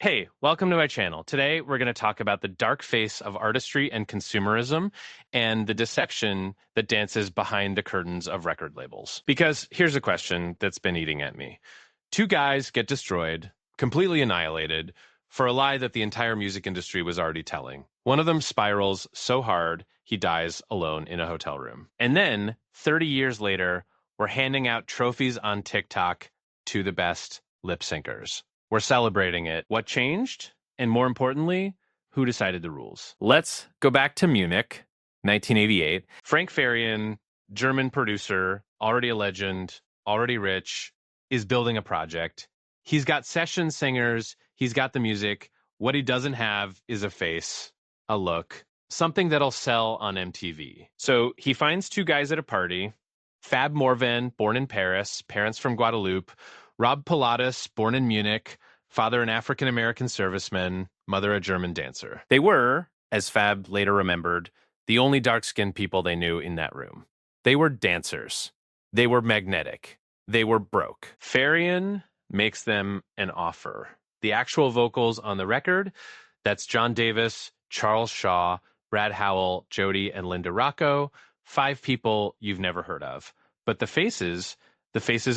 Hey, welcome to my channel. Today, we're going to talk about the dark face of artistry and consumerism and the deception that dances behind the curtains of record labels. Because here's a question that's been eating at me. Two guys get destroyed, completely annihilated, for a lie that the entire music industry was already telling. One of them spirals so hard, he dies alone in a hotel room. And then, 30 years later, we're handing out trophies on TikTok to the best lip syncers. We're celebrating it. What changed? And more importantly, who decided the rules? Let's go back to Munich, 1988. Frank Farian, German producer, already a legend, already rich, is building a project. He's got session singers, he's got the music. What he doesn't have is a face, a look, something that'll sell on MTV. So he finds two guys at a party. Fab Morvan, born in Paris, parents from Guadeloupe. Rob Pilatus, born in Munich, father an African-American serviceman, mother a German dancer. They were, as Fab later remembered, the only dark-skinned people they knew in that room. They were dancers. They were magnetic. They were broke. Farian makes them an offer. The actual vocals on the record, that's John Davis, Charles Shaw, Brad Howell, Jody, and Linda Rocco, 5 people you've never heard of. But the faces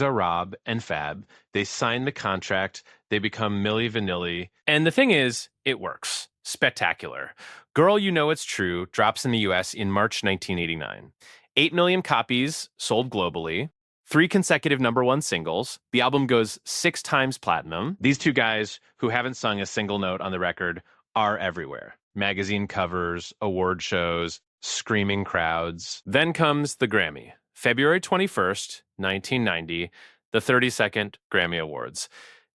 are Rob and Fab. They sign the contract. They become Milli Vanilli. And the thing is, it works. Spectacular. Girl, You Know It's True drops in the US in March 1989. 8 million copies sold globally. 3 consecutive #1 singles. The album goes 6 times platinum. These two guys, who haven't sung a single note on the record, are everywhere. Magazine covers, award shows, screaming crowds. Then comes the Grammy. February 21st, 1990, the 32nd Grammy Awards.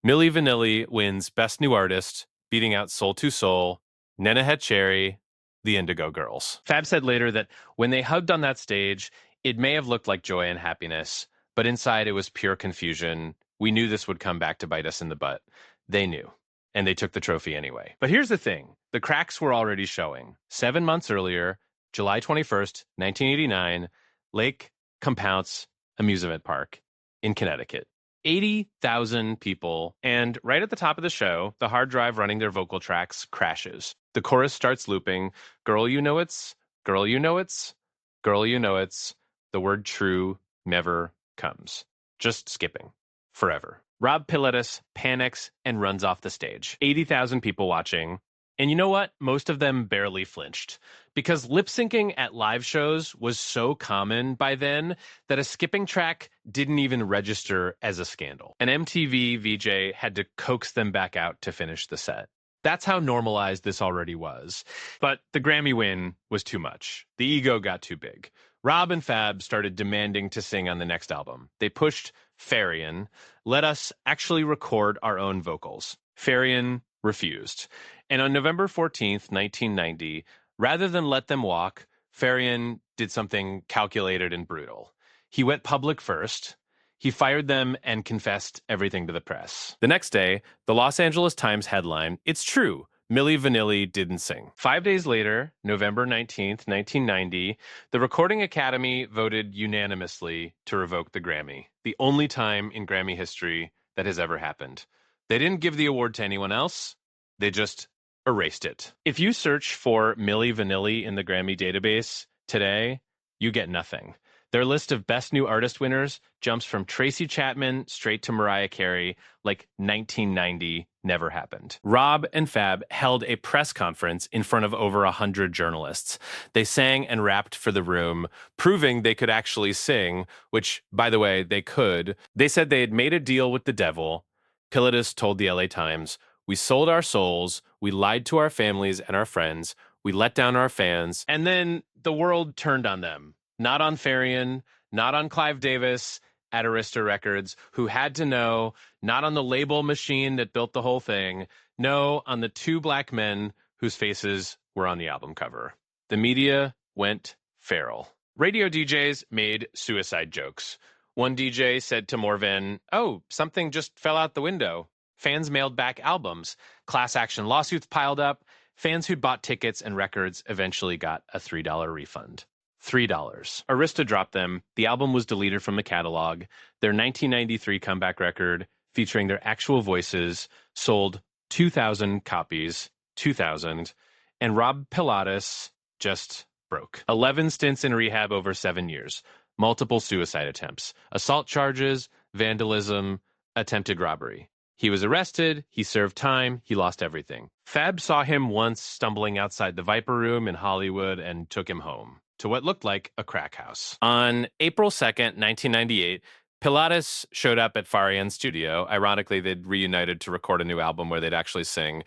Milli Vanilli wins Best New Artist, beating out Soul to Soul, Nena Cherry, the Indigo Girls. Fab said later that when they hugged on that stage, it may have looked like joy and happiness, but inside it was pure confusion. We knew this would come back to bite us in the butt. They knew, and they took the trophy anyway. But here's the thing. The cracks were already showing. 7 months earlier, July 21st, 1989, Lake Compounce Amusement Park in Connecticut. 80,000 people, and right at the top of the show, the hard drive running their vocal tracks crashes. The chorus starts looping, girl, you know it's, girl, you know it's, girl, you know it's, the word true never comes. Just skipping. Forever. Rob Pilatus panics and runs off the stage. 80,000 people watching. And you know what? Most of them barely flinched. Because lip syncing at live shows was so common by then that a skipping track didn't even register as a scandal. An MTV VJ had to coax them back out to finish the set. That's how normalized this already was. But the Grammy win was too much. The ego got too big. Rob and Fab started demanding to sing on the next album. They pushed Farian, let us actually record our own vocals. Farian refused. And on November 14th, 1990, rather than let them walk, Farian did something calculated and brutal. He went public first. He fired them and confessed everything to the press. The next day, the Los Angeles Times headline, "It's true, Milli Vanilli didn't sing." 5 days later, November 19th, 1990, the Recording Academy voted unanimously to revoke the Grammy, the only time in Grammy history that has ever happened. They didn't give the award to anyone else. They just erased it. If you search for Milli Vanilli in the Grammy database today, you get nothing. Their list of Best New Artist winners jumps from Tracy Chapman straight to Mariah Carey, like 1990 never happened. Rob and Fab held a press conference in front of over 100 journalists. They sang and rapped for the room, proving they could actually sing, which, by the way, they could. They said they had made a deal with the devil. Pilatus told the LA Times, "We sold our souls, we lied to our families and our friends, we let down our fans, and then the world turned on them. Not on Farian, not on Clive Davis at Arista Records, who had to know, not on the label machine that built the whole thing, no, on the 2 black men whose faces were on the album cover." The media went feral. Radio DJs made suicide jokes. One DJ said to Morvan, "Oh, something just fell out the window." Fans mailed back albums. Class action lawsuits piled up. Fans who'd bought tickets and records eventually got a $3 refund. $3. Arista dropped them. The album was deleted from the catalog. Their 1993 comeback record, featuring their actual voices, sold 2,000 copies, 2,000. And Rob Pilatus just broke. 11 stints in rehab over 7 years, multiple suicide attempts, assault charges, vandalism, attempted robbery. He was arrested, he served time, he lost everything. Fab saw him once stumbling outside the Viper Room in Hollywood and took him home to what looked like a crack house. On April 2nd, 1998, Pilatus showed up at Farian's studio. Ironically, they'd reunited to record a new album where they'd actually sing.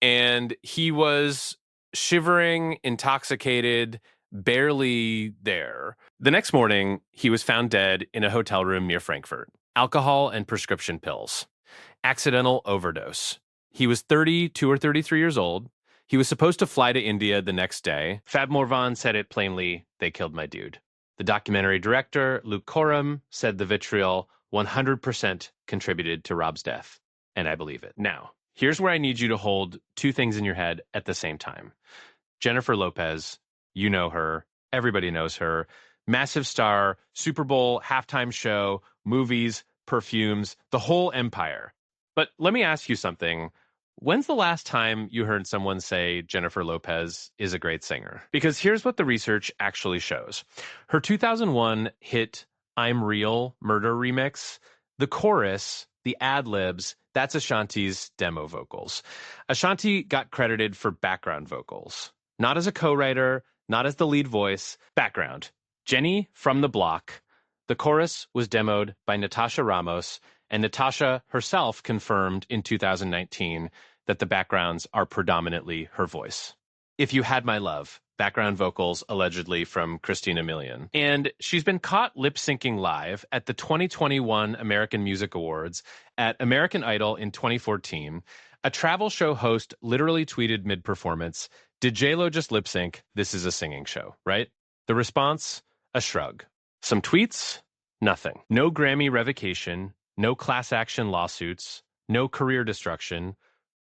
And he was shivering, intoxicated, barely there. The next morning, he was found dead in a hotel room near Frankfurt. Alcohol and prescription pills. Accidental overdose. He was 32 or 33 years old. He was supposed to fly to India the next day. Fab Morvan said it plainly, they killed my dude. The documentary director, Luke Coram, said the vitriol 100% contributed to Rob's death. And I believe it. Now, here's where I need you to hold two things in your head at the same time. Jeniffer Lopez, you know her. Everybody knows her. Massive star, Super Bowl, halftime show, movies, perfumes, the whole empire. But let me ask you something. When's the last time you heard someone say Jeniffer Lopez is a great singer? Because here's what the research actually shows. Her 2001 hit I'm Real Murder remix, the chorus, the ad-libs, that's Ashanti's demo vocals. Ashanti got credited for background vocals. Not as a co-writer, not as the lead voice, background. Jenny from the Block. The chorus was demoed by Natasha Ramos, and Natasha herself confirmed in 2019 that the backgrounds are predominantly her voice. If You Had My Love, background vocals allegedly from Christina Milian. And she's been caught lip-syncing live at the 2021 American Music Awards, at American Idol in 2014. A travel show host literally tweeted mid-performance, "Did J-Lo just lip-sync? This is a singing show," right? The response? A shrug. Some tweets? Nothing. No Grammy revocation, no class action lawsuits, no career destruction,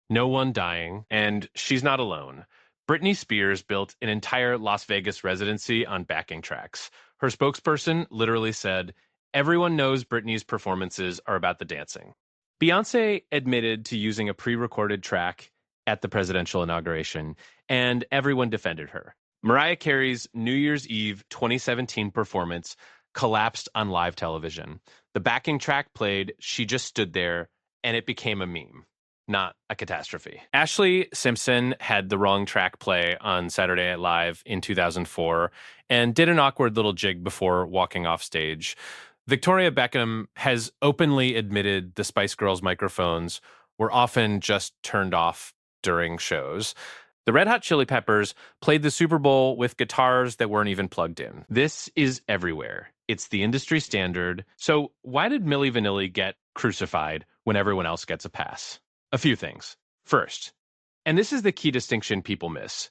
no one dying, and she's not alone. Britney Spears built an entire Las Vegas residency on backing tracks. Her spokesperson literally said, "Everyone knows Britney's performances are about the dancing." Beyoncé admitted to using a pre-recorded track at the presidential inauguration, and everyone defended her. Mariah Carey's New Year's Eve 2017 performance collapsed on live television. The backing track played, she just stood there, and it became a meme, not a catastrophe. Ashley Simpson had the wrong track play on Saturday Night Live in 2004 and did an awkward little jig before walking off stage. Victoria Beckham has openly admitted the Spice Girls microphones were often just turned off during shows. The Red Hot Chili Peppers played the Super Bowl with guitars that weren't even plugged in. This is everywhere. It's the industry standard. So why did Milli Vanilli get crucified when everyone else gets a pass? A few things. First, and this is the key distinction people miss,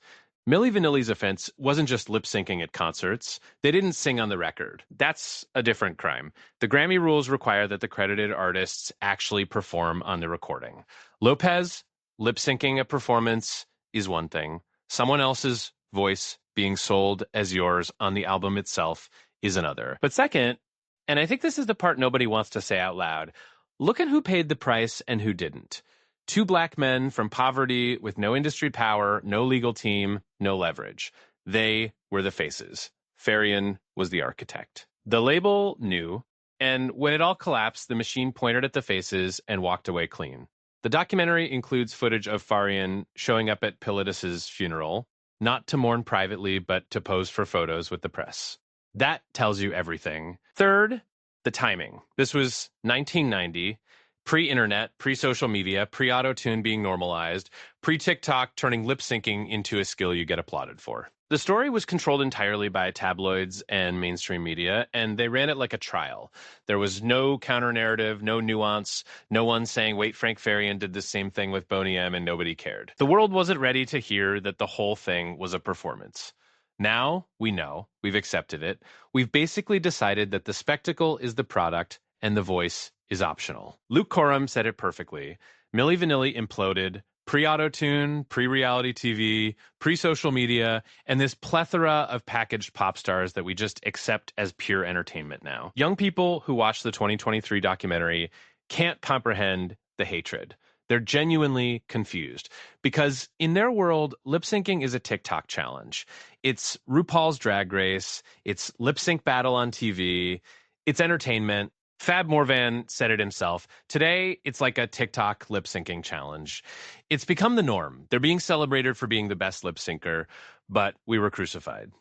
Milli Vanilli's offense wasn't just lip-syncing at concerts. They didn't sing on the record. That's a different crime. The Grammy rules require that the credited artists actually perform on the recording. Lopez, lip-syncing a performance is one thing. Someone else's voice being sold as yours on the album itself is another. But second, and I think this is the part nobody wants to say out loud, look at who paid the price and who didn't. Two black men from poverty with no industry power, no legal team, no leverage. They were the faces. Farian was the architect. The label knew, and when it all collapsed, the machine pointed at the faces and walked away clean. The documentary includes footage of Farian showing up at Pilatus's funeral, not to mourn privately, but to pose for photos with the press. That tells you everything. Third, the timing. This was 1990. Pre-internet, pre-social media, pre-auto-tune being normalized, pre-TikTok turning lip-syncing into a skill you get applauded for. The story was controlled entirely by tabloids and mainstream media, and they ran it like a trial. There was no counter-narrative, no nuance, no one saying, wait, Frank Farian did the same thing with Boney M, and nobody cared. The world wasn't ready to hear that the whole thing was a performance. Now, we know. We've accepted it. We've basically decided that the spectacle is the product, and the voice is optional. Luke Coram said it perfectly. Milli Vanilli imploded, pre-auto-tune, pre-reality TV, pre-social media, and this plethora of packaged pop stars that we just accept as pure entertainment now. Young people who watch the 2023 documentary can't comprehend the hatred. They're genuinely confused because in their world, lip syncing is a TikTok challenge. It's RuPaul's Drag Race, it's lip sync battle on TV, it's entertainment. Fab Morvan said it himself. Today, it's like a TikTok lip syncing challenge. It's become the norm. They're being celebrated for being the best lip syncer, but we were crucified.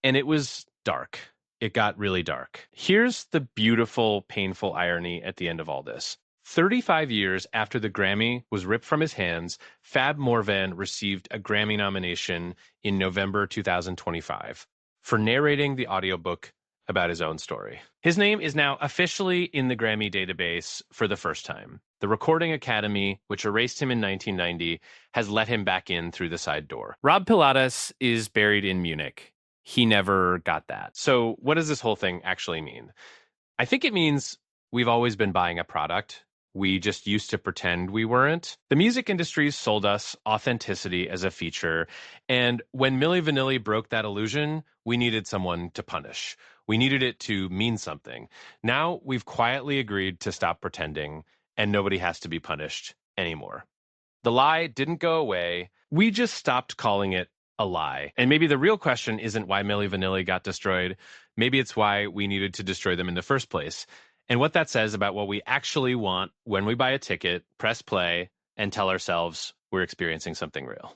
And it was dark. It got really dark. Here's the beautiful, painful irony at the end of all this. 35 years after the Grammy was ripped from his hands, Fab Morvan received a Grammy nomination in November 2025 for narrating the audiobook about his own story. His name is now officially in the Grammy database for the first time. The Recording Academy, which erased him in 1990, has let him back in through the side door. Rob Pilatus is buried in Munich. He never got that. So, what does this whole thing actually mean? I think it means we've always been buying a product. We just used to pretend we weren't. The music industry sold us authenticity as a feature. And when Milli Vanilli broke that illusion, we needed someone to punish. We needed it to mean something. Now we've quietly agreed to stop pretending, and nobody has to be punished anymore. The lie didn't go away. We just stopped calling it a lie. And maybe the real question isn't why Milli Vanilli got destroyed. Maybe it's why we needed to destroy them in the first place. And what that says about what we actually want when we buy a ticket, press play, and tell ourselves we're experiencing something real.